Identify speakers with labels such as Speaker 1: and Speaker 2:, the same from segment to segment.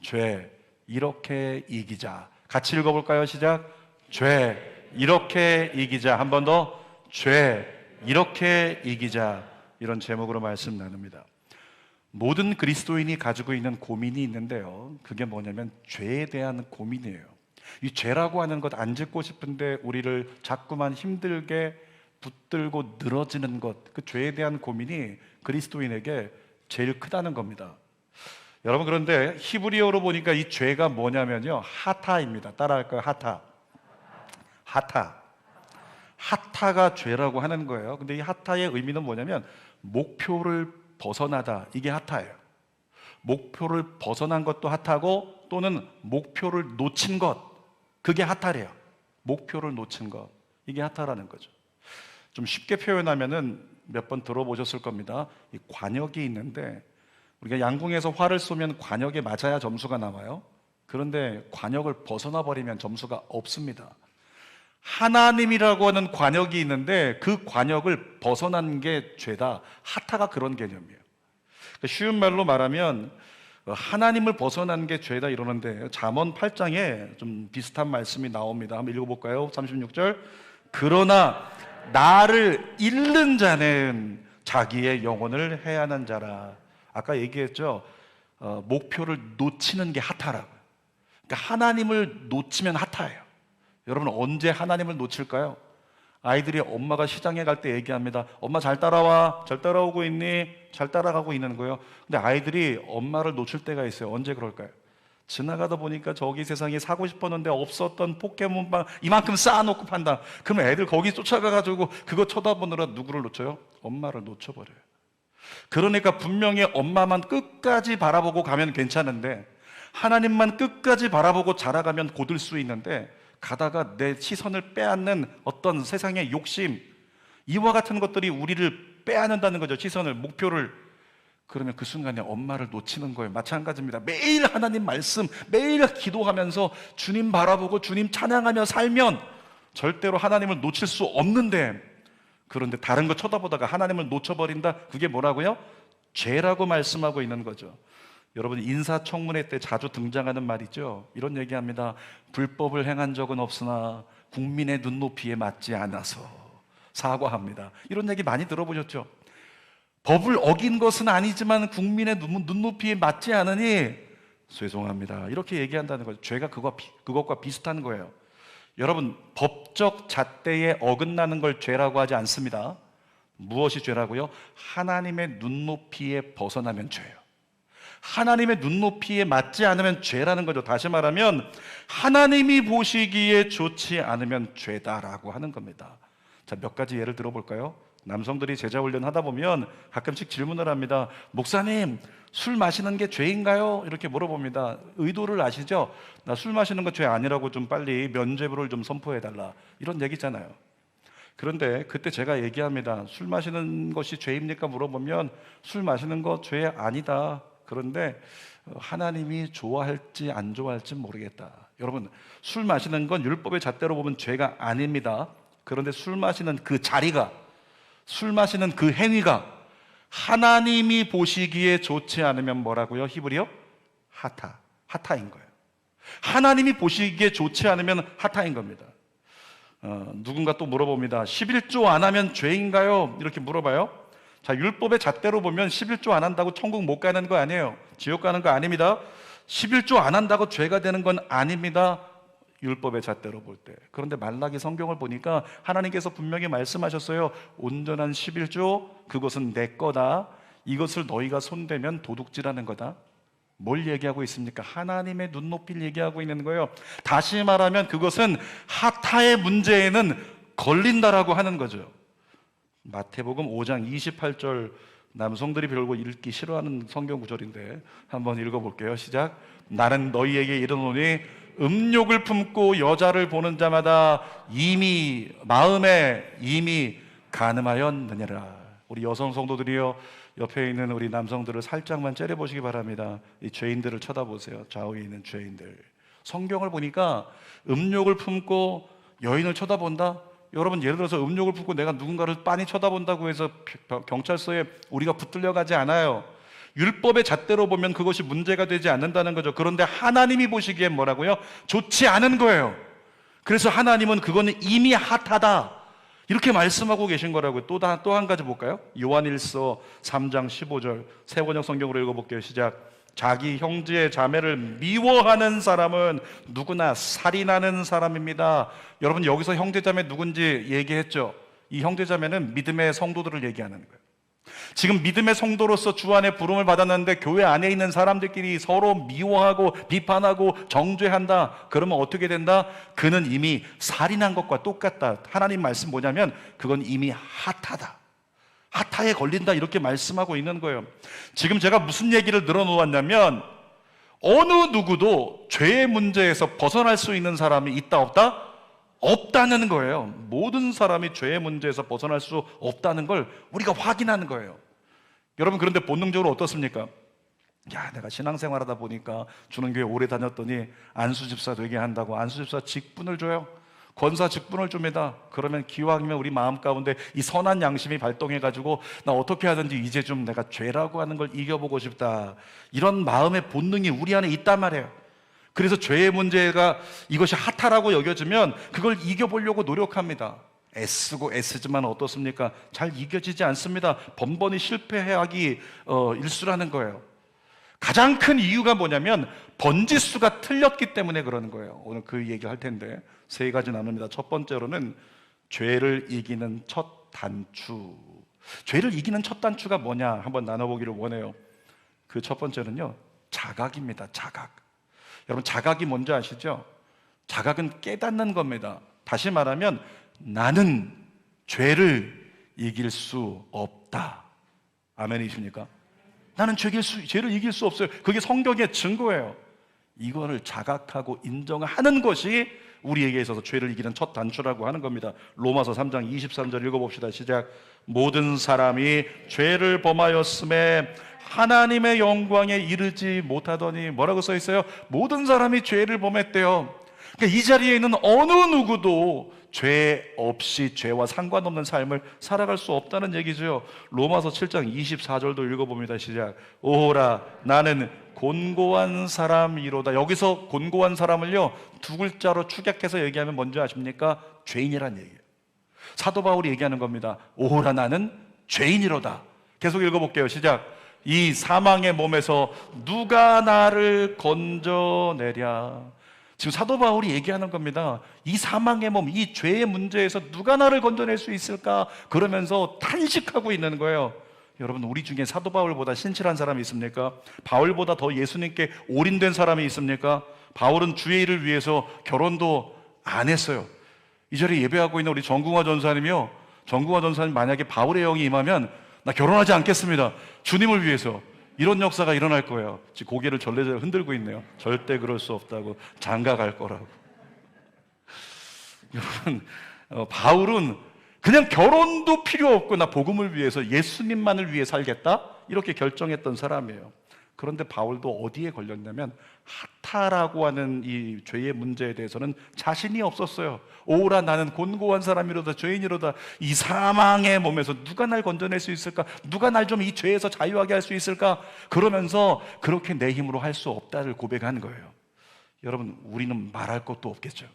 Speaker 1: 죄 이렇게 이기자. 같이 읽어볼까요? 시작. 죄 이렇게 이기자. 한 번 더. 죄 이렇게 이기자. 이런 제목으로 말씀 나눕니다. 모든 그리스도인이 가지고 있는 고민이 있는데요, 그게 뭐냐면 죄에 대한 고민이에요. 이 죄라고 하는 것 안 짓고 싶은데 우리를 자꾸만 힘들게 붙들고 늘어지는 것, 그 죄에 대한 고민이 그리스도인에게 제일 크다는 겁니다. 여러분, 그런데 히브리어로 보니까 이 죄가 뭐냐면요, 하타입니다. 따라할까요? 하타가 죄라고 하는 거예요. 근데 이 하타의 의미는 뭐냐면 목표를 벗어나다, 이게 하타예요. 목표를 벗어난 것도 하타고, 또는 목표를 놓친 것, 그게 하타래요. 목표를 놓친 것, 이게 하타라는 거죠. 좀 쉽게 표현하면은 몇 번 들어보셨을 겁니다. 이 관역이 있는데, 우리가 양궁에서 활을 쏘면 관역에 맞아야 점수가 나와요. 그런데 관역을 벗어나 버리면 점수가 없습니다. 하나님이라고 하는 관역이 있는데 그 관역을 벗어난 게 죄다. 하타가 그런 개념이에요. 쉬운 말로 말하면 하나님을 벗어난 게 죄다 이러는데, 잠언 8장에 좀 비슷한 말씀이 나옵니다. 한번 읽어볼까요? 36절. 그러나 나를 잃는 자는 자기의 영혼을 해하는 자라. 아까 얘기했죠. 목표를 놓치는 게 하타라고요. 그러니까 하나님을 놓치면 하타예요. 여러분, 언제 하나님을 놓칠까요? 아이들이 엄마가 시장에 갈 때 얘기합니다. 엄마 잘 따라와. 잘 따라오고 있니? 잘 따라가고 있는 거예요. 근데 아이들이 엄마를 놓칠 때가 있어요. 언제 그럴까요? 지나가다 보니까 저기 세상에 사고 싶었는데 없었던 포켓몬빵 이만큼 쌓아놓고 판다. 그러면 애들 거기 쫓아가가지고 그거 쳐다보느라 누구를 놓쳐요? 엄마를 놓쳐버려요. 그러니까 분명히 엄마만 끝까지 바라보고 가면 괜찮은데, 하나님만 끝까지 바라보고 자라가면 곧을 수 있는데, 가다가 내 시선을 빼앗는 어떤 세상의 욕심, 이와 같은 것들이 우리를 빼앗는다는 거죠. 시선을, 목표를. 그러면 그 순간에 엄마를 놓치는 거예요. 마찬가지입니다. 매일 하나님 말씀, 매일 기도하면서 주님 바라보고 주님 찬양하며 살면 절대로 하나님을 놓칠 수 없는데, 그런데 다른 거 쳐다보다가 하나님을 놓쳐버린다. 그게 뭐라고요? 죄라고 말씀하고 있는 거죠. 여러분, 인사청문회 때 자주 등장하는 말이죠. 이런 얘기합니다. 불법을 행한 적은 없으나 국민의 눈높이에 맞지 않아서 사과합니다. 이런 얘기 많이 들어보셨죠? 법을 어긴 것은 아니지만 국민의 눈높이에 맞지 않으니 죄송합니다. 이렇게 얘기한다는 거죠. 죄가 그것과 비슷한 거예요. 여러분, 법적 잣대에 어긋나는 걸 죄라고 하지 않습니다. 무엇이 죄라고요? 하나님의 눈높이에 벗어나면 죄예요. 하나님의 눈높이에 맞지 않으면 죄라는 거죠. 다시 말하면 하나님이 보시기에 좋지 않으면 죄다라고 하는 겁니다. 자, 몇 가지 예를 들어볼까요? 남성들이 제자 훈련 하다 보면 가끔씩 질문을 합니다. 목사님, 술 마시는 게 죄인가요? 이렇게 물어봅니다. 의도를 아시죠? 나 술 마시는 거 죄 아니라고 좀 빨리 면죄부를 좀 선포해달라, 이런 얘기잖아요. 그런데 그때 제가 얘기합니다. 술 마시는 것이 죄입니까? 물어보면 술 마시는 거 죄 아니다. 그런데 하나님이 좋아할지 안 좋아할지 모르겠다. 여러분, 술 마시는 건 율법의 잣대로 보면 죄가 아닙니다. 그런데 술 마시는 그 자리가, 술 마시는 그 행위가 하나님이 보시기에 좋지 않으면 뭐라고요? 히브리어? 하타인 거예요. 하나님이 보시기에 좋지 않으면 하타인 겁니다. 누군가 또 물어봅니다. 11조 안 하면 죄인가요? 이렇게 물어봐요. 자, 율법의 잣대로 보면 11조 안 한다고 천국 못 가는 거 아니에요. 지옥 가는 거 아닙니다. 11조 안 한다고 죄가 되는 건 아닙니다. 율법의 잣대로 볼 때. 그런데 말라기 성경을 보니까 하나님께서 분명히 말씀하셨어요. 온전한 11조, 그것은 내 거다. 이것을 너희가 손대면 도둑질하는 거다. 뭘 얘기하고 있습니까? 하나님의 눈높이를 얘기하고 있는 거예요. 다시 말하면 그것은 하타의 문제에는 걸린다라고 하는 거죠. 마태복음 5장 28절, 남성들이 별로 읽기 싫어하는 성경 구절인데 한번 읽어볼게요. 시작. 나는 너희에게 이르노니 음욕을 품고 여자를 보는 자마다 마음에 이미 간음하였느니라. 우리 여성 성도들이요, 옆에 있는 우리 남성들을 살짝만 째려보시기 바랍니다. 이 죄인들을 쳐다보세요. 좌우에 있는 죄인들. 성경을 보니까 음욕을 품고 여인을 쳐다본다? 여러분, 예를 들어서 음욕을 품고 내가 누군가를 빤히 쳐다본다고 해서 경찰서에 우리가 붙들려 가지 않아요. 율법의 잣대로 보면 그것이 문제가 되지 않는다는 거죠. 그런데 하나님이 보시기엔 뭐라고요? 좋지 않은 거예요. 그래서 하나님은 그거는 이미 핫하다 이렇게 말씀하고 계신 거라고요. 또 한 가지 볼까요? 요한일서 3장 15절 새 번역 성경으로 읽어볼게요. 시작. 자기 형제의 자매를 미워하는 사람은 누구나 살인하는 사람입니다. 여러분, 여기서 형제자매 누군지 얘기했죠. 이 형제자매는 믿음의 성도들을 얘기하는 거예요. 지금 믿음의 성도로서 주 안에 부름을 받았는데 교회 안에 있는 사람들끼리 서로 미워하고 비판하고 정죄한다. 그러면 어떻게 된다? 그는 이미 살인한 것과 똑같다. 하나님 말씀 뭐냐면 그건 이미 핫하다. 핫하에 걸린다 이렇게 말씀하고 있는 거예요. 지금 제가 무슨 얘기를 늘어놓았냐면 어느 누구도 죄의 문제에서 벗어날 수 있는 사람이 있다 없다? 없다는 거예요. 모든 사람이 죄의 문제에서 벗어날 수 없다는 걸 우리가 확인하는 거예요. 여러분, 그런데 본능적으로 어떻습니까? 야, 내가 신앙생활하다 보니까 주는 교회 오래 다녔더니 안수집사 되게 한다고 안수집사 직분을 줘요. 권사 직분을 줍니다. 그러면 기왕이면 우리 마음 가운데 이 선한 양심이 발동해가지고 나 어떻게 하든지 이제 좀 내가 죄라고 하는 걸 이겨보고 싶다. 이런 마음의 본능이 우리 안에 있단 말이에요. 그래서 죄의 문제가 이것이 핫하라고 여겨지면 그걸 이겨보려고 노력합니다. 애쓰고 애쓰지만 어떻습니까? 잘 이겨지지 않습니다. 번번이 실패하기 일수라는 거예요. 가장 큰 이유가 뭐냐면 번지수가 틀렸기 때문에 그러는 거예요. 오늘 그 얘기를 할 텐데 세 가지 나눕니다. 첫 번째로는 죄를 이기는 첫 단추. 죄를 이기는 첫 단추가 뭐냐 한번 나눠보기를 원해요. 그 첫 번째는요, 자각입니다. 자각. 여러분, 자각이 뭔지 아시죠? 자각은 깨닫는 겁니다. 다시 말하면 나는 죄를 이길 수 없다. 아멘이십니까? 나는 죄를 이길 수 없어요. 그게 성경의 증거예요. 이거를 자각하고 인정하는 것이 우리에게 있어서 죄를 이기는 첫 단추라고 하는 겁니다. 로마서 3장 23절 읽어봅시다. 시작. 모든 사람이 죄를 범하였음에 하나님의 영광에 이르지 못하더니 뭐라고 써 있어요? 모든 사람이 죄를 범했대요. 그러니까 이 자리에 있는 어느 누구도 죄 없이 죄와 상관없는 삶을 살아갈 수 없다는 얘기죠. 로마서 7장 24절도 읽어봅니다. 시작. 오호라 나는 곤고한 사람이로다. 여기서 곤고한 사람을요 두 글자로 축약해서 얘기하면 뭔지 아십니까? 죄인이란 얘기예요. 사도 바울이 얘기하는 겁니다. 오호라 나는 죄인이로다. 계속 읽어볼게요. 시작. 이 사망의 몸에서 누가 나를 건져내랴. 지금 사도 바울이 얘기하는 겁니다. 이 사망의 몸, 이 죄의 문제에서 누가 나를 건져낼 수 있을까? 그러면서 탄식하고 있는 거예요. 여러분, 우리 중에 사도 바울보다 신실한 사람이 있습니까? 바울보다 더 예수님께 올인된 사람이 있습니까? 바울은 주의 일을 위해서 결혼도 안 했어요. 이 자리에 예배하고 있는 우리 정궁화 전사님이요, 정궁화 전사님 만약에 바울의 영이 임하면 나 결혼하지 않겠습니다. 주님을 위해서. 이런 역사가 일어날 거예요. 지금 고개를 절레절레 흔들고 있네요. 절대 그럴 수 없다고, 장가갈 거라고. 여러분, 바울은 그냥 결혼도 필요 없고 나 복음을 위해서 예수님만을 위해 살겠다 이렇게 결정했던 사람이에요. 그런데 바울도 어디에 걸렸냐면 핫하라고 하는 이 죄의 문제에 대해서는 자신이 없었어요. 오라 나는 곤고한 사람이로다, 죄인이로다. 이 사망의 몸에서 누가 날 건져낼 수 있을까? 누가 날 좀 이 죄에서 자유하게 할 수 있을까? 그러면서 그렇게 내 힘으로 할 수 없다를 고백한 거예요. 여러분, 우리는 말할 것도 없겠죠.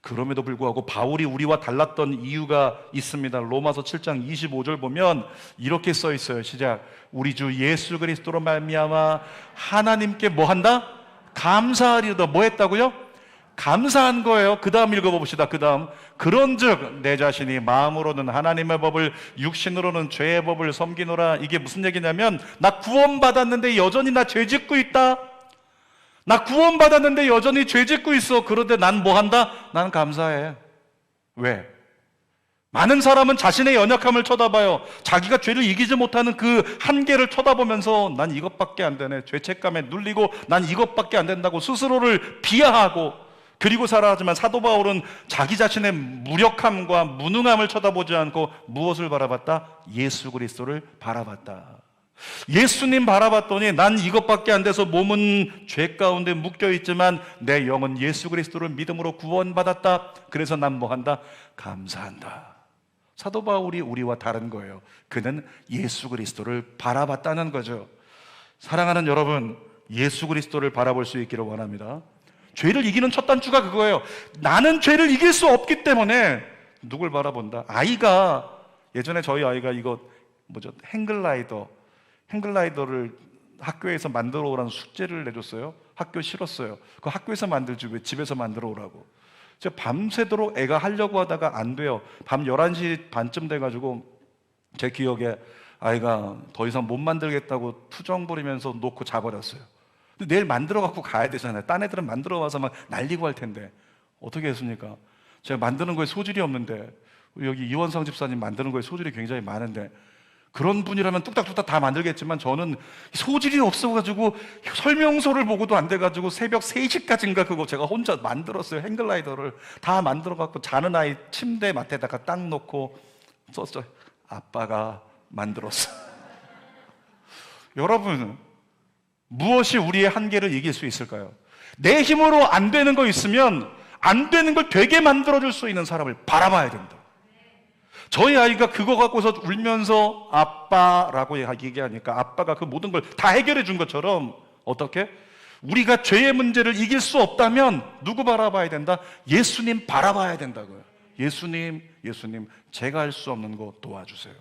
Speaker 1: 그럼에도 불구하고 바울이 우리와 달랐던 이유가 있습니다. 로마서 7장 25절 보면 이렇게 써 있어요. 시작. 우리 주 예수 그리스도로 말미암아 하나님께 뭐 한다? 감사하리로다. 뭐 했다고요? 감사한 거예요. 그 다음 읽어봅시다. 그 다음. 그런즉 내 자신이 마음으로는 하나님의 법을, 육신으로는 죄의 법을 섬기노라. 이게 무슨 얘기냐면 나 구원받았는데 여전히 나 죄 짓고 있다. 나 구원받았는데 여전히 죄 짓고 있어. 그런데 난 뭐 한다? 나는 감사해. 왜? 많은 사람은 자신의 연약함을 쳐다봐요. 자기가 죄를 이기지 못하는 그 한계를 쳐다보면서 난 이것밖에 안 되네, 죄책감에 눌리고 난 이것밖에 안 된다고 스스로를 비하하고 그리고 살아가지만 사도 바울은 자기 자신의 무력함과 무능함을 쳐다보지 않고 무엇을 바라봤다? 예수 그리스도를 바라봤다. 예수님 바라봤더니 난 이것밖에 안 돼서 몸은 죄 가운데 묶여있지만 내 영은 예수 그리스도를 믿음으로 구원받았다. 그래서 난 뭐 한다? 감사한다. 사도 바울이 우리와 다른 거예요. 그는 예수 그리스도를 바라봤다는 거죠. 사랑하는 여러분, 예수 그리스도를 바라볼 수 있기를 원합니다. 죄를 이기는 첫 단추가 그거예요. 나는 죄를 이길 수 없기 때문에 누굴 바라본다? 아이가, 예전에 저희 아이가 이거 행글라이더를 학교에서 만들어 오라는 숙제를 내줬어요. 학교 싫었어요. 그 학교에서 만들지 왜 집에서 만들어 오라고. 제가 밤새도록 애가 하려고 하다가 안 돼요. 밤 11시 반쯤 돼가지고 제 기억에 아이가 더 이상 못 만들겠다고 투정 부리면서 놓고 자버렸어요. 근데 내일 만들어 갖고 가야 되잖아요. 딴 애들은 만들어 와서 막 날리고 할 텐데 어떻게 했습니까? 제가 만드는 거에 소질이 없는데, 여기 이원성 집사님 만드는 거에 소질이 굉장히 많은데, 그런 분이라면 뚝딱뚝딱 다 만들겠지만 저는 소질이 없어가지고 설명서를 보고도 안 돼가지고 새벽 3시까지인가 그거 제가 혼자 만들었어요. 행글라이더를 다 만들어갖고 자는 아이 침대 맡에다가 딱 놓고 썼어요. 아빠가 만들었어. 여러분, 무엇이 우리의 한계를 이길 수 있을까요? 내 힘으로 안 되는 거 있으면 안 되는 걸 되게 만들어줄 수 있는 사람을 바라봐야 된다. 저희 아이가 그거 갖고서 울면서 아빠라고 얘기하니까 아빠가 그 모든 걸 다 해결해 준 것처럼, 어떻게? 우리가 죄의 문제를 이길 수 없다면 누구 바라봐야 된다? 예수님 바라봐야 된다고요. 예수님, 제가 할 수 없는 거 도와주세요.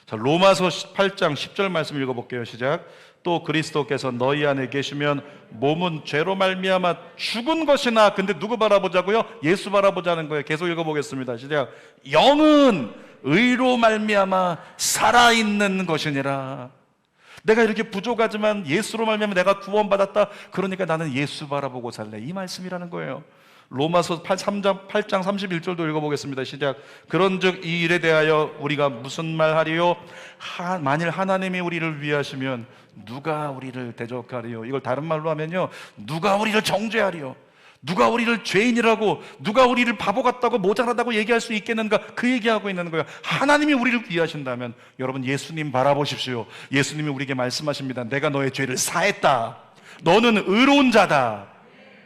Speaker 1: 자, 로마서 8장 10절 말씀 읽어볼게요. 시작. 또 그리스도께서 너희 안에 계시면 몸은 죄로 말미암아 죽은 것이나, 근데 누구 바라보자고요? 예수 바라보자는 거예요. 계속 읽어보겠습니다. 시작. 영은 의로 말미암아 살아있는 것이니라. 내가 이렇게 부족하지만 예수로 말미암아 내가 구원받았다. 그러니까 나는 예수 바라보고 살래. 이 말씀이라는 거예요. 로마서 8장 31절도 읽어보겠습니다. 시작. 그런즉 이 일에 대하여 우리가 무슨 말하리요? 만일 하나님이 우리를 위하시면 누가 우리를 대적하리요? 이걸 다른 말로 하면요, 누가 우리를 정죄하리요? 누가 우리를 죄인이라고, 누가 우리를 바보 같다고 모자라다고 얘기할 수 있겠는가? 그 얘기하고 있는 거예요. 하나님이 우리를 위하신다면 여러분, 예수님 바라보십시오. 예수님이 우리에게 말씀하십니다. 내가 너의 죄를 사했다. 너는 의로운 자다.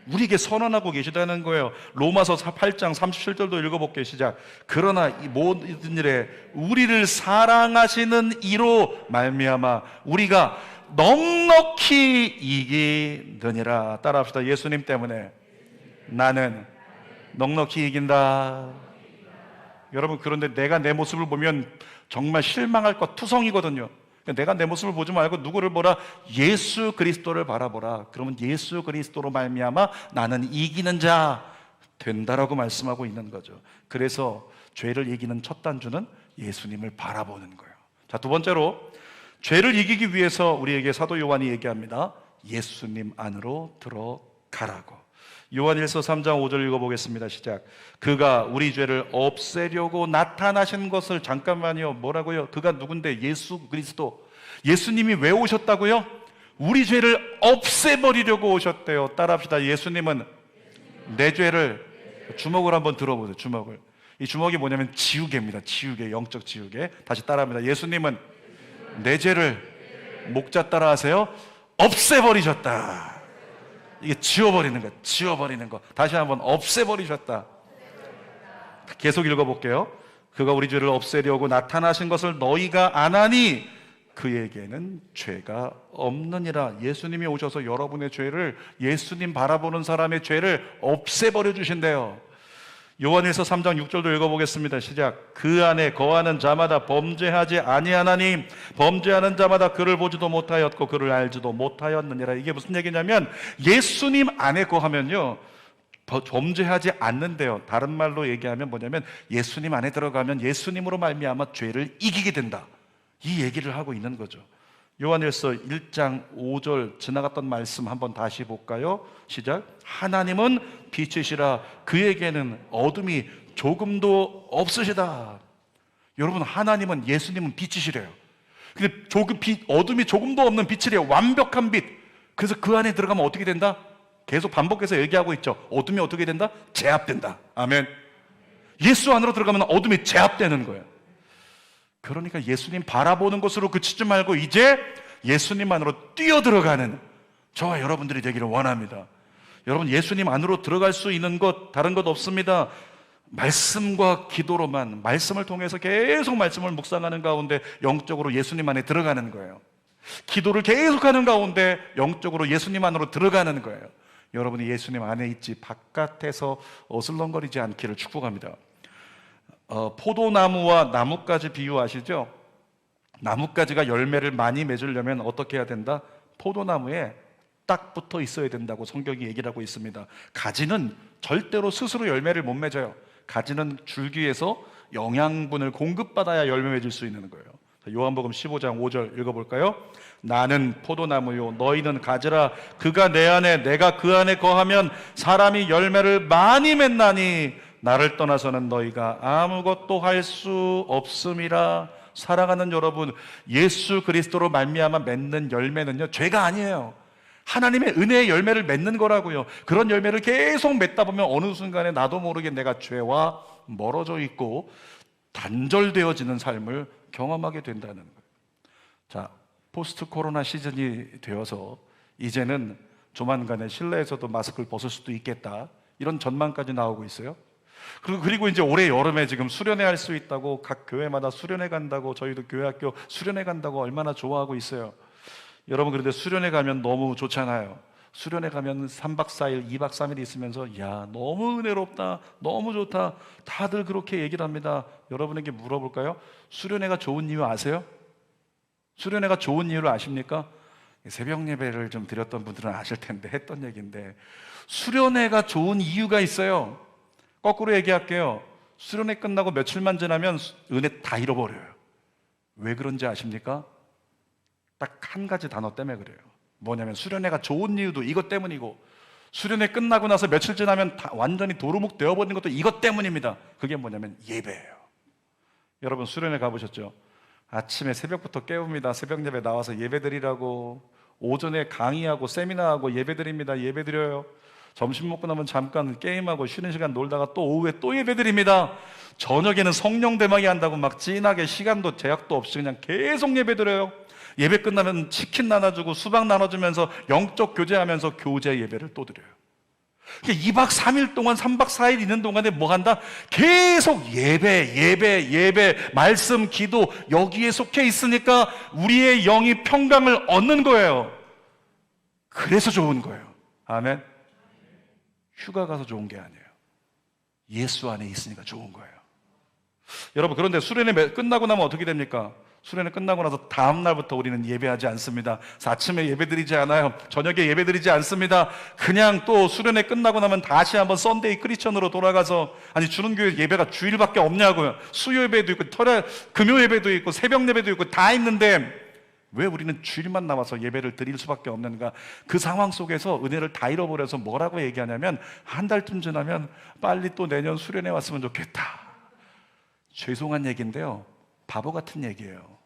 Speaker 1: 우리에게 선언하고 계시다는 거예요. 로마서 8장 37절도 읽어볼게요. 시작. 그러나 이 모든 일에 우리를 사랑하시는 이로 말미암아 우리가 넉넉히 이기느니라. 따라합시다. 예수님 때문에 나는 넉넉히 이긴다. 여러분, 그런데 내가 내 모습을 보면 정말 실망할 것 투성이거든요. 내가 내 모습을 보지 말고 누구를 보라? 예수 그리스도를 바라보라. 그러면 예수 그리스도로 말미암아 나는 이기는 자 된다라고 말씀하고 있는 거죠. 그래서 죄를 이기는 첫 단추는 예수님을 바라보는 거예요. 자, 두 번째로 죄를 이기기 위해서 우리에게 사도 요한이 얘기합니다. 예수님 안으로 들어가라고. 요한일서 3장 5절 읽어보겠습니다. 시작. 그가 우리 죄를 없애려고 나타나신 것을, 잠깐만요, 뭐라고요? 그가 누군데? 예수 그리스도. 예수님이 왜 오셨다고요? 우리 죄를 없애버리려고 오셨대요. 따라합시다. 예수님은 내 죄를, 주먹을 한번 들어보세요. 주먹을. 이 주먹이 뭐냐면 지우개입니다. 지우개, 영적 지우개. 다시 따라합니다. 예수님은 내 죄를, 목자 따라 하세요, 없애버리셨다. 이게 지워버리는 거, 지워버리는 거. 다시 한번, 없애버리셨다. 계속 읽어볼게요. 그가 우리 죄를 없애려고 나타나신 것을 너희가 아나니 그에게는 죄가 없느니라. 예수님이 오셔서 여러분의 죄를, 예수님 바라보는 사람의 죄를 없애버려 주신대요. 요한일서 3장 6절도 읽어보겠습니다. 시작. 그 안에 거하는 자마다 범죄하지 아니하나니 범죄하는 자마다 그를 보지도 못하였고 그를 알지도 못하였느니라. 이게 무슨 얘기냐면 예수님 안에 거하면요 범죄하지 않는데요. 다른 말로 얘기하면 뭐냐면 예수님 안에 들어가면 예수님으로 말미암아 죄를 이기게 된다. 이 얘기를 하고 있는 거죠. 요한일서 1장 5절 지나갔던 말씀 한번 다시 볼까요? 시작. 하나님은 빛이시라 그에게는 어둠이 조금도 없으시다. 여러분, 하나님은, 예수님은 빛이시래요. 근데 어둠이 조금도 없는 빛이래요. 완벽한 빛. 그래서 그 안에 들어가면 어떻게 된다? 계속 반복해서 얘기하고 있죠. 어둠이 어떻게 된다? 제압된다. 아멘. 예수 안으로 들어가면 어둠이 제압되는 거예요. 그러니까 예수님 바라보는 것으로 그치지 말고 이제 예수님 안으로 뛰어들어가는 저와 여러분들이 되기를 원합니다. 여러분, 예수님 안으로 들어갈 수 있는 것 다른 것 없습니다. 말씀과 기도로만, 말씀을 통해서 계속 말씀을 묵상하는 가운데 영적으로 예수님 안에 들어가는 거예요. 기도를 계속하는 가운데 영적으로 예수님 안으로 들어가는 거예요. 여러분이 예수님 안에 있지 바깥에서 어슬렁거리지 않기를 축복합니다. 포도나무와 나뭇가지 비유 아시죠? 나뭇가지가 열매를 많이 맺으려면 어떻게 해야 된다? 포도나무에 딱 붙어 있어야 된다고 성경이 얘기를 하고 있습니다. 가지는 절대로 스스로 열매를 못 맺어요. 가지는 줄기에서 영양분을 공급받아야 열매 맺을 수 있는 거예요. 요한복음 15장 5절 읽어볼까요? 나는 포도나무요 너희는 가지라. 그가 내 안에 내가 그 안에 거하면 사람이 열매를 많이 맺나니 나를 떠나서는 너희가 아무것도 할 수 없음이라. 사랑하는 여러분, 예수 그리스도로 말미암아 맺는 열매는요 죄가 아니에요. 하나님의 은혜의 열매를 맺는 거라고요. 그런 열매를 계속 맺다 보면 어느 순간에 나도 모르게 내가 죄와 멀어져 있고 단절되어지는 삶을 경험하게 된다는 거예요. 자, 포스트 코로나 시즌이 되어서 이제는 조만간에 실내에서도 마스크를 벗을 수도 있겠다, 이런 전망까지 나오고 있어요. 그리고 이제 올해 여름에 지금 수련회 할 수 있다고 각 교회마다 수련회 간다고, 저희도 교회학교 수련회 간다고 얼마나 좋아하고 있어요. 여러분, 그런데 수련회 가면 너무 좋잖아요. 수련회 가면 3박 4일, 2박 3일 있으면서 야 너무 은혜롭다, 너무 좋다, 다들 그렇게 얘기를 합니다. 여러분에게 물어볼까요? 수련회가 좋은 이유 아세요? 수련회가 좋은 이유를 아십니까? 새벽 예배를 좀 드렸던 분들은 아실 텐데 했던 얘기인데, 수련회가 좋은 이유가 있어요. 거꾸로 얘기할게요. 수련회 끝나고 며칠만 지나면 은혜 다 잃어버려요. 왜 그런지 아십니까? 딱 한 가지 단어 때문에 그래요. 뭐냐면 수련회가 좋은 이유도 이것 때문이고, 수련회 끝나고 나서 며칠 지나면 다 완전히 도루묵 되어버리는 것도 이것 때문입니다. 그게 뭐냐면 예배예요. 여러분 수련회 가보셨죠? 아침에 새벽부터 깨웁니다. 새벽 예배 나와서 예배드리라고. 오전에 강의하고 세미나하고 예배드립니다. 예배드려요. 점심 먹고 나면 잠깐 게임하고 쉬는 시간 놀다가 또 오후에 또 예배드립니다. 저녁에는 성령 대망이 한다고 막 진하게 시간도 제약도 없이 그냥 계속 예배드려요. 예배 끝나면 치킨 나눠주고 수박 나눠주면서 영적 교제하면서 교제 예배를 또 드려요. 2박 3일 동안 3박 4일 있는 동안에 뭐 한다? 계속 예배, 말씀, 기도, 여기에 속해 있으니까 우리의 영이 평강을 얻는 거예요. 그래서 좋은 거예요. 아멘. 휴가 가서 좋은 게 아니에요. 예수 안에 있으니까 좋은 거예요. 여러분, 그런데 수련회 끝나고 나면 어떻게 됩니까? 수련회 끝나고 나서 다음 날부터 우리는 예배하지 않습니다. 아침에 예배드리지 않아요. 저녁에 예배드리지 않습니다. 그냥 또 수련회 끝나고 나면 다시 한번 썬데이 크리스천으로 돌아가서, 아니 주는교회 예배가 주일밖에 없냐고요. 수요 예배도 있고 금요 예배도 있고 새벽 예배도 있고 다 있는데 왜 우리는 주일만 나와서 예배를 드릴 수밖에 없는가? 그 상황 속에서 은혜를 다 잃어버려서 뭐라고 얘기하냐면, 한 달쯤 지나면 빨리 또 내년 수련회 왔으면 좋겠다. 죄송한 얘기인데요, 바보 같은 얘기예요.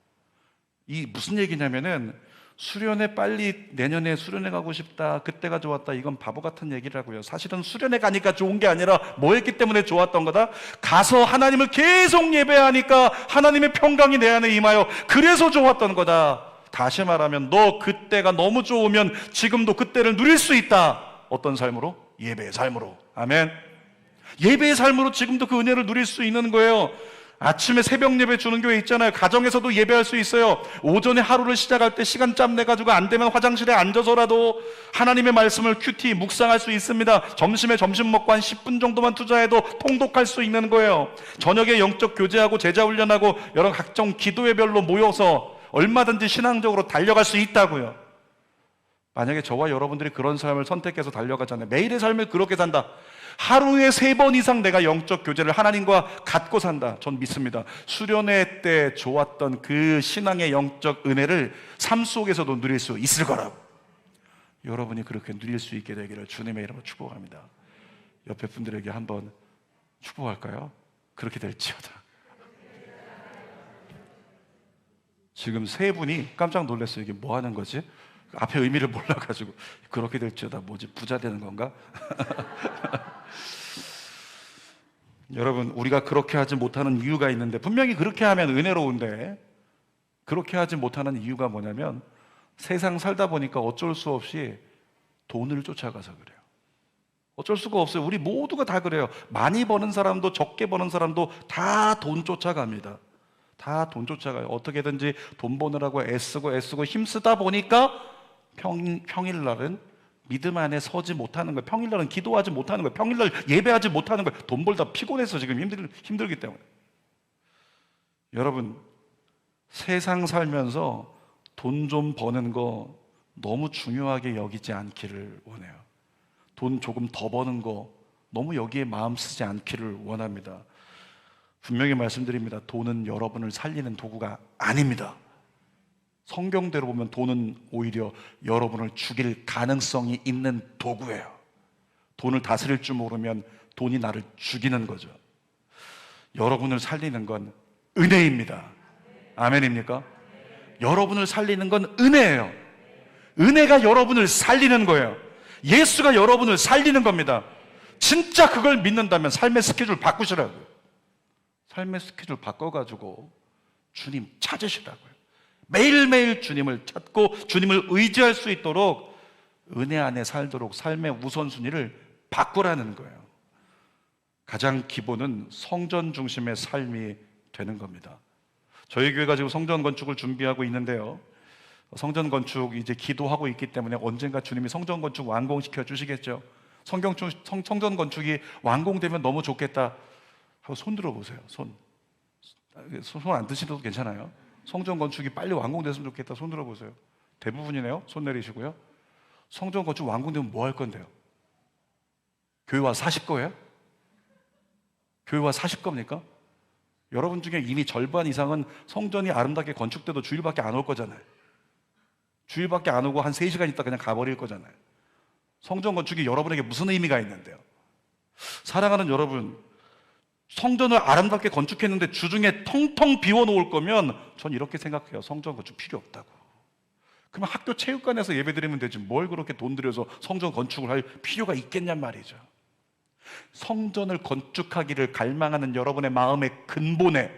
Speaker 1: 이 무슨 얘기냐면은, 수련회 빨리 내년에 수련회 가고 싶다, 그때가 좋았다, 이건 바보 같은 얘기라고요. 사실은 수련회 가니까 좋은 게 아니라 뭐 했기 때문에 좋았던 거다? 가서 하나님을 계속 예배하니까 하나님의 평강이 내 안에 임하여 그래서 좋았던 거다. 다시 말하면 너 그때가 너무 좋으면 지금도 그때를 누릴 수 있다. 어떤 삶으로? 예배의 삶으로. 아멘. 예배의 삶으로 지금도 그 은혜를 누릴 수 있는 거예요. 아침에 새벽 예배 주는 교회 있잖아요. 가정에서도 예배할 수 있어요. 오전에 하루를 시작할 때 시간 짬 내가지고 안 되면 화장실에 앉아서라도 하나님의 말씀을 큐티 묵상할 수 있습니다. 점심에 점심 먹고 한 10분 정도만 투자해도 통독할 수 있는 거예요. 저녁에 영적 교제하고 제자 훈련하고 여러 각종 기도회별로 모여서 얼마든지 신앙적으로 달려갈 수 있다고요. 만약에 저와 여러분들이 그런 삶을 선택해서 달려가잖아요. 매일의 삶을 그렇게 산다. 하루에 3번 이상 내가 영적 교제를 하나님과 갖고 산다. 전 믿습니다. 수련회 때 좋았던 그 신앙의 영적 은혜를 삶 속에서도 누릴 수 있을 거라고. 여러분이 그렇게 누릴 수 있게 되기를 주님의 이름으로 축복합니다. 옆에 분들에게 한번 축복할까요? 그렇게 될지어다. 지금 3분이 깜짝 놀랐어요. 이게 뭐 하는 거지? 앞에 의미를 몰라가지고. 그렇게 될지어다. 뭐지? 부자 되는 건가? 여러분, 우리가 그렇게 하지 못하는 이유가 있는데, 분명히 그렇게 하면 은혜로운데 그렇게 하지 못하는 이유가 뭐냐면, 세상 살다 보니까 어쩔 수 없이 돈을 쫓아가서 그래요. 어쩔 수가 없어요. 우리 모두가 다 그래요. 많이 버는 사람도 적게 버는 사람도 다 돈 쫓아갑니다. 다 돈 쫓아가요. 어떻게든지 돈 버느라고 애쓰고 힘쓰다 보니까 평일날은 믿음 안에 서지 못하는 거예요. 평일날은 기도하지 못하는 거예요. 평일날 예배하지 못하는 거예요. 돈 벌다 피곤해서 지금 힘들기 때문에. 여러분, 세상 살면서 돈 좀 버는 거 너무 중요하게 여기지 않기를 원해요. 돈 조금 더 버는 거 너무 여기에 마음 쓰지 않기를 원합니다. 분명히 말씀드립니다. 돈은 여러분을 살리는 도구가 아닙니다. 성경대로 보면 돈은 오히려 여러분을 죽일 가능성이 있는 도구예요. 돈을 다스릴 줄 모르면 돈이 나를 죽이는 거죠. 여러분을 살리는 건 은혜입니다. 아멘입니까? 여러분을 살리는 건 은혜예요. 은혜가 여러분을 살리는 거예요. 예수가 여러분을 살리는 겁니다. 진짜 그걸 믿는다면 삶의 스케줄 바꾸시라고요. 삶의 스케줄 바꿔가지고 주님 찾으시라고요. 매일매일 주님을 찾고 주님을 의지할 수 있도록 은혜 안에 살도록 삶의 우선순위를 바꾸라는 거예요. 가장 기본은 성전 중심의 삶이 되는 겁니다. 저희 교회가 지금 성전 건축을 준비하고 있는데요, 성전 건축 이제 기도하고 있기 때문에 언젠가 주님이 성전 건축 완공시켜 주시겠죠. 성전 건축이 완공되면 너무 좋겠다 하고 손 들어보세요. 손 안 드시도 괜찮아요. 성전 건축이 빨리 완공됐으면 좋겠다 손 들어보세요. 대부분이네요. 손 내리시고요. 성전 건축 완공되면 뭐 할 건데요? 교회 와서 사실 거예요? 교회 와서 사실 겁니까? 여러분 중에 이미 절반 이상은 성전이 아름답게 건축돼도 주일밖에 안 올 거잖아요. 주일밖에 안 오고 한 3시간 있다 그냥 가버릴 거잖아요. 성전 건축이 여러분에게 무슨 의미가 있는데요? 사랑하는 여러분, 성전을 아름답게 건축했는데 주중에 텅텅 비워놓을 거면 전 이렇게 생각해요. 성전 건축 필요 없다고. 그러면 학교 체육관에서 예배드리면 되지 뭘 그렇게 돈 들여서 성전 건축을 할 필요가 있겠냔 말이죠. 성전을 건축하기를 갈망하는 여러분의 마음의 근본에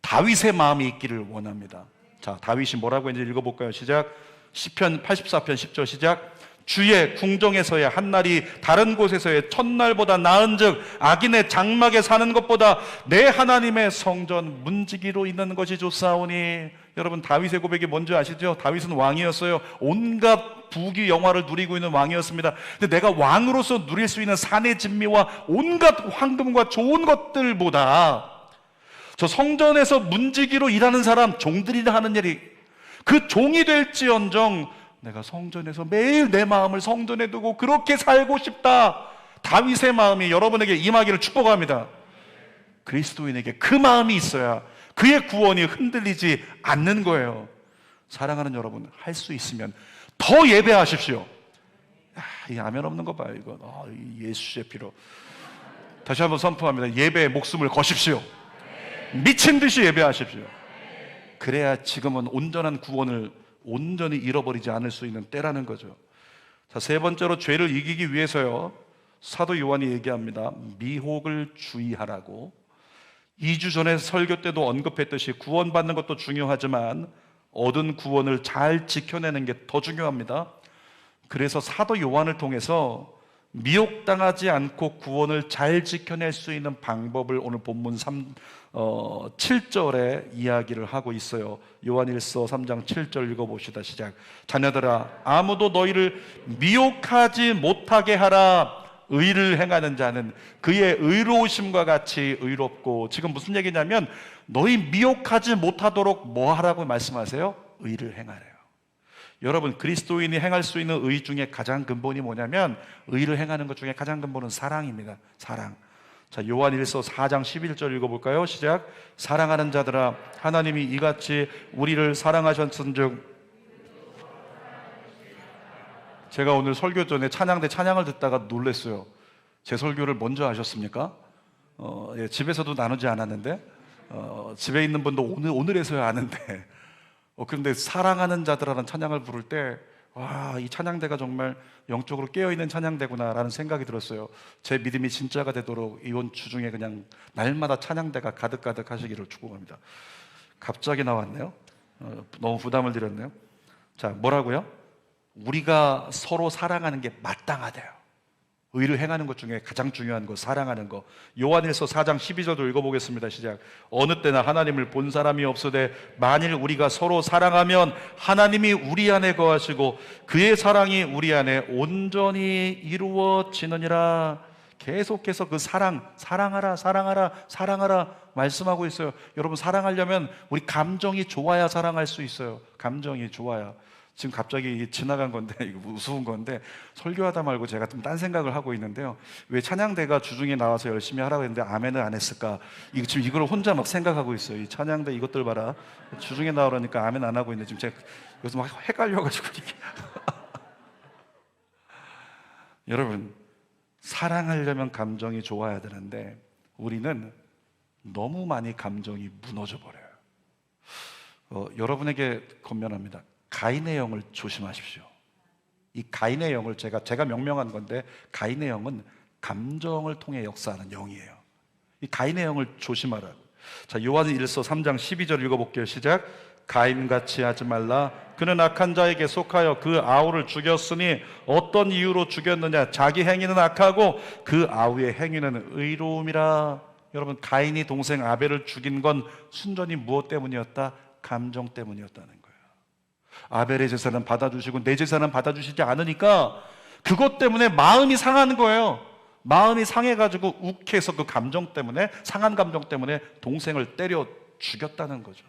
Speaker 1: 다윗의 마음이 있기를 원합니다. 자, 다윗이 뭐라고 했는지 읽어볼까요? 시작. 시편 84편 10절 시작. 주의 궁정에서의 한날이 다른 곳에서의 첫날보다 나은즉 악인의 장막에 사는 것보다 내 하나님의 성전 문지기로 있는 것이 좋사오니. 여러분, 다윗의 고백이 뭔지 아시죠? 다윗은 왕이었어요. 온갖 부귀 영화를 누리고 있는 왕이었습니다. 근데 내가 왕으로서 누릴 수 있는 산의 진미와 온갖 황금과 좋은 것들보다 저 성전에서 문지기로 일하는 사람, 종들이라 하는 일이, 그 종이 될지언정 내가 성전에서 매일 내 마음을 성전에 두고 그렇게 살고 싶다. 다윗의 마음이 여러분에게 임하기를 축복합니다. 그리스도인에게 그 마음이 있어야 그의 구원이 흔들리지 않는 거예요. 사랑하는 여러분, 할 수 있으면 더 예배하십시오. 이 아멘 없는 거 봐요. 이거 예수의 피로. 다시 한번 선포합니다. 예배에 목숨을 거십시오. 미친 듯이 예배하십시오. 그래야 지금은 온전한 구원을 온전히 잃어버리지 않을 수 있는 때라는 거죠. 자, 세 번째로 죄를 이기기 위해서요, 사도 요한이 얘기합니다. 미혹을 주의하라고. 2주 전에 설교 때도 언급했듯이 구원받는 것도 중요하지만 얻은 구원을 잘 지켜내는 게 더 중요합니다. 그래서 사도 요한을 통해서 미혹당하지 않고 구원을 잘 지켜낼 수 있는 방법을 오늘 본문 7절에 이야기를 하고 있어요. 요한일서 3장 7절 읽어봅시다. 시작. 자녀들아, 아무도 너희를 미혹하지 못하게 하라. 의를 행하는 자는 그의 의로우심과 같이 의롭고. 지금 무슨 얘기냐면 너희 미혹하지 못하도록 뭐 하라고 말씀하세요? 의를 행하래요. 여러분, 그리스도인이 행할 수 있는 의 중에 가장 근본이 뭐냐면, 의를 행하는 것 중에 가장 근본은 사랑입니다. 사랑. 자, 요한일서 4장 11절 읽어볼까요? 시작. 사랑하는 자들아, 하나님이 이같이 우리를 사랑하셨은즉. 제가 오늘 설교 전에 찬양대 찬양을 듣다가 놀랐어요. 제 설교를 먼저 하셨습니까? 집에서도 나누지 않았는데, 집에 있는 분도 오늘에서야 아는데, 그런데 사랑하는 자들아라는 찬양을 부를 때, 와, 이 찬양대가 정말 영적으로 깨어있는 찬양대구나라는 생각이 들었어요. 제 믿음이 진짜가 되도록 이번 주중에 그냥 날마다 찬양대가 가득가득 하시기를 축복합니다. 갑자기 나왔네요. 너무 부담을 드렸네요. 자, 뭐라고요? 우리가 서로 사랑하는 게 마땅하대요. 의를 행하는 것 중에 가장 중요한 거, 사랑하는 거. 요한일서 4장 12절도 읽어보겠습니다. 시작. 어느 때나 하나님을 본 사람이 없으되 만일 우리가 서로 사랑하면 하나님이 우리 안에 거하시고 그의 사랑이 우리 안에 온전히 이루어지느니라. 계속해서 그 사랑하라 말씀하고 있어요. 여러분, 사랑하려면 우리 감정이 좋아야 사랑할 수 있어요. 감정이 좋아야. 지금 갑자기 지나간 건데, 이거 우스운 건데, 설교하다 말고 제가 좀 딴 생각을 하고 있는데요. 왜 찬양대가 주중에 나와서 열심히 하라고 했는데 아멘을 안 했을까? 지금 이걸 혼자 막 생각하고 있어요. 이 찬양대 이것들 봐라. 주중에 나오라니까 아멘 안 하고 있는데 지금 제가 여기서 막 헷갈려가지고 이게. 여러분, 사랑하려면 감정이 좋아야 되는데 우리는 너무 많이 감정이 무너져 버려요. 여러분에게 권면합니다. 가인의 영을 조심하십시오. 이 가인의 영을 제가 명명한 건데, 가인의 영은 감정을 통해 역사하는 영이에요. 이 가인의 영을 조심하라고. 자, 요한일서 3장 12절 읽어볼게요. 시작. 가인같이 하지 말라. 그는 악한 자에게 속하여 그 아우를 죽였으니 어떤 이유로 죽였느냐? 자기 행위는 악하고 그 아우의 행위는 의로움이라. 여러분, 가인이 동생 아벨을 죽인 건 순전히 무엇 때문이었다? 감정 때문이었다는 거예요. 아벨의 제사는 받아주시고 내 제사는 받아주시지 않으니까 그것 때문에 마음이 상하는 거예요. 마음이 상해가지고 욱해서 그 감정 때문에, 상한 감정 때문에 동생을 때려 죽였다는 거죠.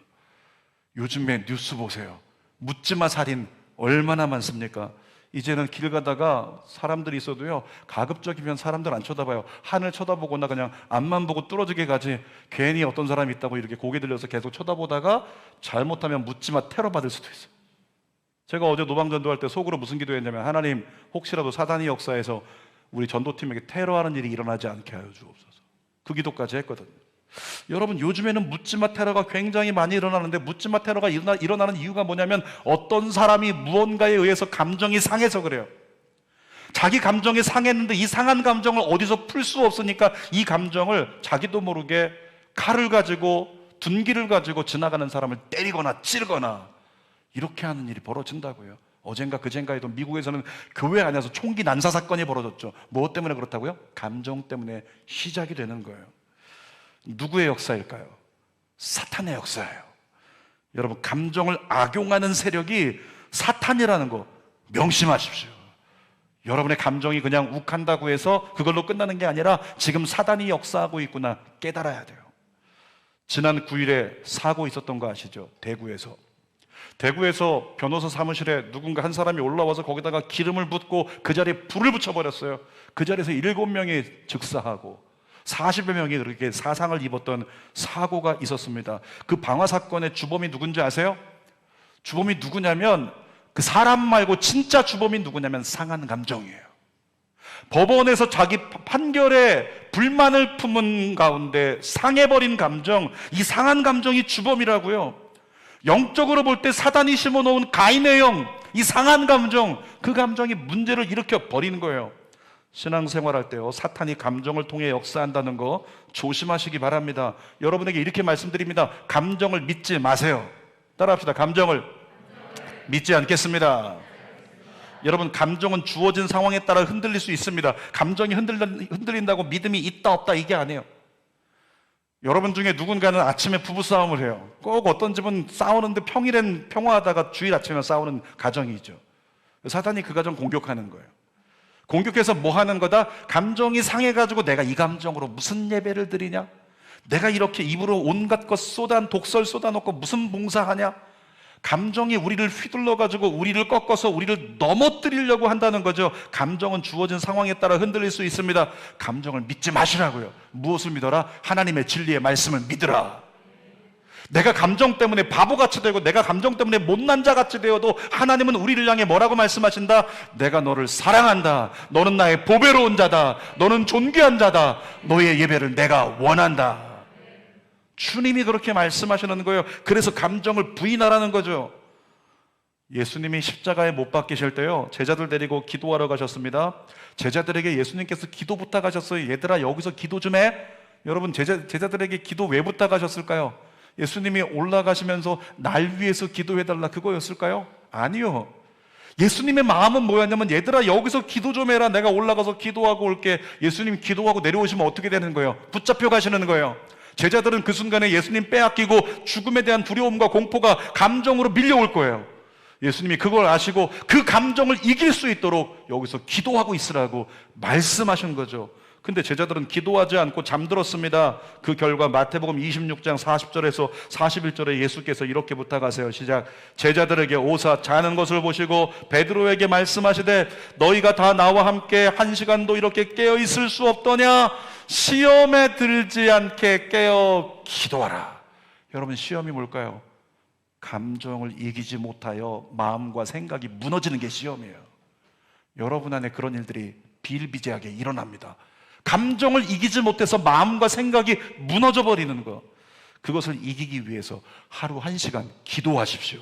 Speaker 1: 요즘에 뉴스 보세요. 묻지마 살인 얼마나 많습니까? 이제는 길 가다가 사람들이 있어도요, 가급적이면 사람들 안 쳐다봐요. 하늘 쳐다보거나 그냥 앞만 보고 뚫어지게 가지, 괜히 어떤 사람이 있다고 이렇게 고개 들려서 계속 쳐다보다가 잘못하면 묻지마 테러 받을 수도 있어요. 제가 어제 노방전도할 때 속으로 무슨 기도했냐면, 하나님, 혹시라도 사단이 역사에서 우리 전도팀에게 테러하는 일이 일어나지 않게 하여 주옵소서. 그 기도까지 했거든요. 여러분, 요즘에는 묻지마 테러가 굉장히 많이 일어나는데, 묻지마 테러가 일어나는 이유가 뭐냐면 어떤 사람이 무언가에 의해서 감정이 상해서 그래요. 자기 감정이 상했는데 이 상한 감정을 어디서 풀 수 없으니까 이 감정을 자기도 모르게 칼을 가지고, 둔기를 가지고 지나가는 사람을 때리거나 찌르거나 이렇게 하는 일이 벌어진다고요. 어젠가 그젠가에도 미국에서는 교회 안에서 총기 난사 사건이 벌어졌죠. 무엇 때문에 그렇다고요? 감정 때문에 시작이 되는 거예요. 누구의 역사일까요? 사탄의 역사예요. 여러분, 감정을 악용하는 세력이 사탄이라는 거 명심하십시오. 여러분의 감정이 그냥 욱한다고 해서 그걸로 끝나는 게 아니라 지금 사단이 역사하고 있구나 깨달아야 돼요. 지난 9일에 사고 있었던 거 아시죠? 대구에서 변호사 사무실에 누군가 한 사람이 올라와서 거기다가 기름을 붓고 그 자리에 불을 붙여버렸어요. 그 자리에서 7명이 즉사하고 40여 명이 그렇게 사상을 입었던 사고가 있었습니다. 그 방화 사건의 주범이 누군지 아세요? 주범이 누구냐면, 그 사람 말고 진짜 주범이 누구냐면 상한 감정이에요. 법원에서 자기 판결에 불만을 품은 가운데 상해버린 감정, 이 상한 감정이 주범이라고요. 영적으로 볼 때 사단이 심어놓은 가인의 영, 이 상한 감정, 그 감정이 문제를 일으켜 버리는 거예요. 신앙생활할 때요, 사탄이 감정을 통해 역사한다는 거 조심하시기 바랍니다. 여러분에게 이렇게 말씀드립니다. 감정을 믿지 마세요. 따라합시다. 감정을 믿지 않겠습니다. 여러분, 감정은 주어진 상황에 따라 흔들릴 수 있습니다. 감정이 흔들린다고 믿음이 있다 없다 이게 아니에요. 여러분 중에 누군가는 아침에 부부싸움을 해요. 꼭 어떤 집은 싸우는데 평일엔 평화하다가 주일 아침에 싸우는 가정이죠. 사탄이 그 가정 공격하는 거예요. 공격해서 뭐 하는 거다? 감정이 상해가지고 내가 이 감정으로 무슨 예배를 드리냐? 내가 이렇게 입으로 온갖 것 독설 쏟아놓고 무슨 봉사하냐? 감정이 우리를 휘둘러가지고 우리를 꺾어서 우리를 넘어뜨리려고 한다는 거죠. 감정은 주어진 상황에 따라 흔들릴 수 있습니다. 감정을 믿지 마시라고요. 무엇을 믿어라? 하나님의 진리의 말씀을 믿으라. 내가 감정 때문에 바보같이 되고 내가 감정 때문에 못난 자같이 되어도 하나님은 우리를 향해 뭐라고 말씀하신다? 내가 너를 사랑한다. 너는 나의 보배로운 자다. 너는 존귀한 자다. 너의 예배를 내가 원한다. 주님이 그렇게 말씀하시는 거예요. 그래서 감정을 부인하라는 거죠. 예수님이 십자가에 못 박히실 때요, 제자들 데리고 기도하러 가셨습니다. 제자들에게 예수님께서 기도 부탁하셨어요. 얘들아, 여기서 기도 좀 해. 여러분, 제자들에게 기도 왜 부탁하셨을까요? 예수님이 올라가시면서 날 위해서 기도해달라 그거였을까요? 아니요. 예수님의 마음은 뭐였냐면, 얘들아 여기서 기도 좀 해라, 내가 올라가서 기도하고 올게. 예수님 기도하고 내려오시면 어떻게 되는 거예요? 붙잡혀 가시는 거예요. 제자들은 그 순간에 예수님 빼앗기고 죽음에 대한 두려움과 공포가 감정으로 밀려올 거예요. 예수님이 그걸 아시고 그 감정을 이길 수 있도록 여기서 기도하고 있으라고 말씀하신 거죠. 근데 제자들은 기도하지 않고 잠들었습니다. 그 결과 마태복음 26장 40절에서 41절에 예수께서 이렇게 부탁하세요. 시작. 제자들에게 오사 자는 것을 보시고 베드로에게 말씀하시되 너희가 다 나와 함께 1시간도 이렇게 깨어 있을 수 없더냐? 시험에 들지 않게 깨어 기도하라. 여러분, 시험이 뭘까요? 감정을 이기지 못하여 마음과 생각이 무너지는 게 시험이에요. 여러분 안에 그런 일들이 비일비재하게 일어납니다. 감정을 이기지 못해서 마음과 생각이 무너져 버리는 것, 그것을 이기기 위해서 하루 1시간 기도하십시오.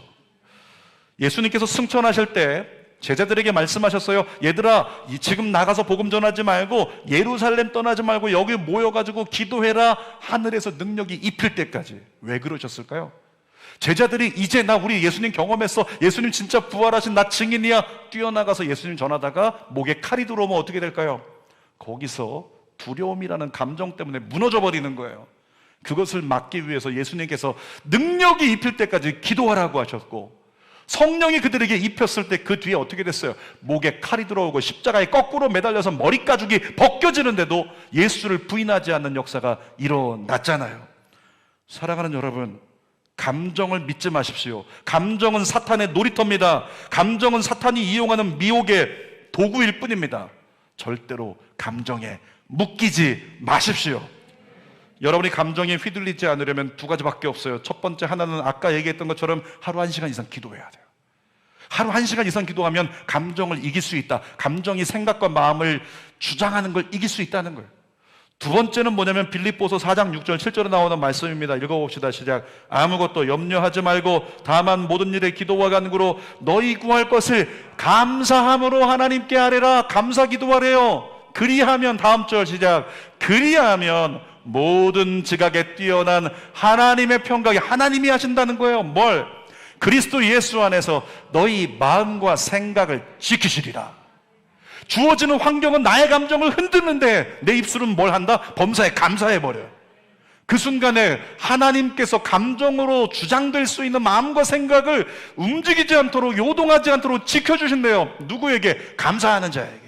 Speaker 1: 예수님께서 승천하실 때 제자들에게 말씀하셨어요. 얘들아, 지금 나가서 복음 전하지 말고 예루살렘 떠나지 말고 여기 모여가지고 기도해라. 하늘에서 능력이 입힐 때까지. 왜 그러셨을까요? 제자들이 이제 나 우리 예수님 경험했어, 예수님 진짜 부활하신 나 증인이야, 뛰어나가서 예수님 전하다가 목에 칼이 들어오면 어떻게 될까요? 거기서 두려움이라는 감정 때문에 무너져 버리는 거예요. 그것을 막기 위해서 예수님께서 능력이 입힐 때까지 기도하라고 하셨고, 성령이 그들에게 입혔을 때 그 뒤에 어떻게 됐어요? 목에 칼이 들어오고 십자가에 거꾸로 매달려서 머리 가죽이 벗겨지는데도 예수를 부인하지 않는 역사가 일어났잖아요. 사랑하는 여러분, 감정을 믿지 마십시오. 감정은 사탄의 놀이터입니다. 감정은 사탄이 이용하는 미혹의 도구일 뿐입니다. 절대로 감정에 묶이지 마십시오. 여러분이 감정에 휘둘리지 않으려면 두 가지밖에 없어요. 첫 번째, 하나는 아까 얘기했던 것처럼 하루 1시간 이상 기도해야 돼요. 하루 1시간 이상 기도하면 감정을 이길 수 있다. 감정이 생각과 마음을 주장하는 걸 이길 수 있다는 거예요. 두 번째는 뭐냐면 빌립보서 4장 6절 7절에 나오는 말씀입니다. 읽어봅시다. 시작. 아무것도 염려하지 말고 다만 모든 일에 기도와 간구로 너희 구할 것을 감사함으로 하나님께 아뢰라. 감사 기도하래요. 그리하면, 다음 절 시작. 그리하면 모든 지각에 뛰어난 하나님의 평강이, 하나님이 하신다는 거예요. 뭘? 그리스도 예수 안에서 너희 마음과 생각을 지키시리라. 주어지는 환경은 나의 감정을 흔드는데 내 입술은 뭘 한다? 범사에 감사해버려요. 그 순간에 하나님께서 감정으로 주장될 수 있는 마음과 생각을 움직이지 않도록, 요동하지 않도록 지켜주신대요. 누구에게? 감사하는 자에게.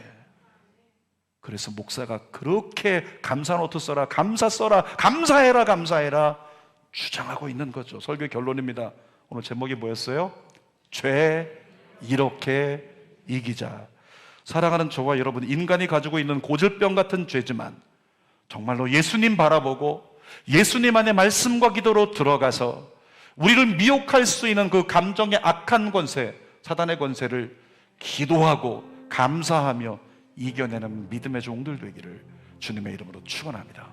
Speaker 1: 그래서 목사가 그렇게 감사 노트 써라, 감사 써라, 감사해라, 감사해라 주장하고 있는 거죠. 설교의 결론입니다. 오늘 제목이 뭐였어요? 죄 이렇게 이기자. 사랑하는 저와 여러분, 인간이 가지고 있는 고질병 같은 죄지만 정말로 예수님 바라보고 예수님 안의 말씀과 기도로 들어가서 우리를 미혹할 수 있는 그 감정의 악한 권세, 사단의 권세를 기도하고 감사하며 이겨내는 믿음의 종들 되기를 주님의 이름으로 축원합니다.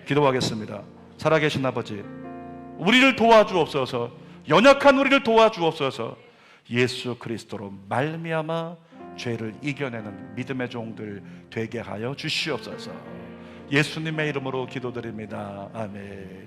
Speaker 1: 기도하겠습니다. 살아계신 아버지, 우리를 도와주옵소서. 연약한 우리를 도와주옵소서. 예수 그리스도로 말미암아 죄를 이겨내는 믿음의 종들 되게 하여 주시옵소서. 예수님의 이름으로 기도드립니다. 아멘.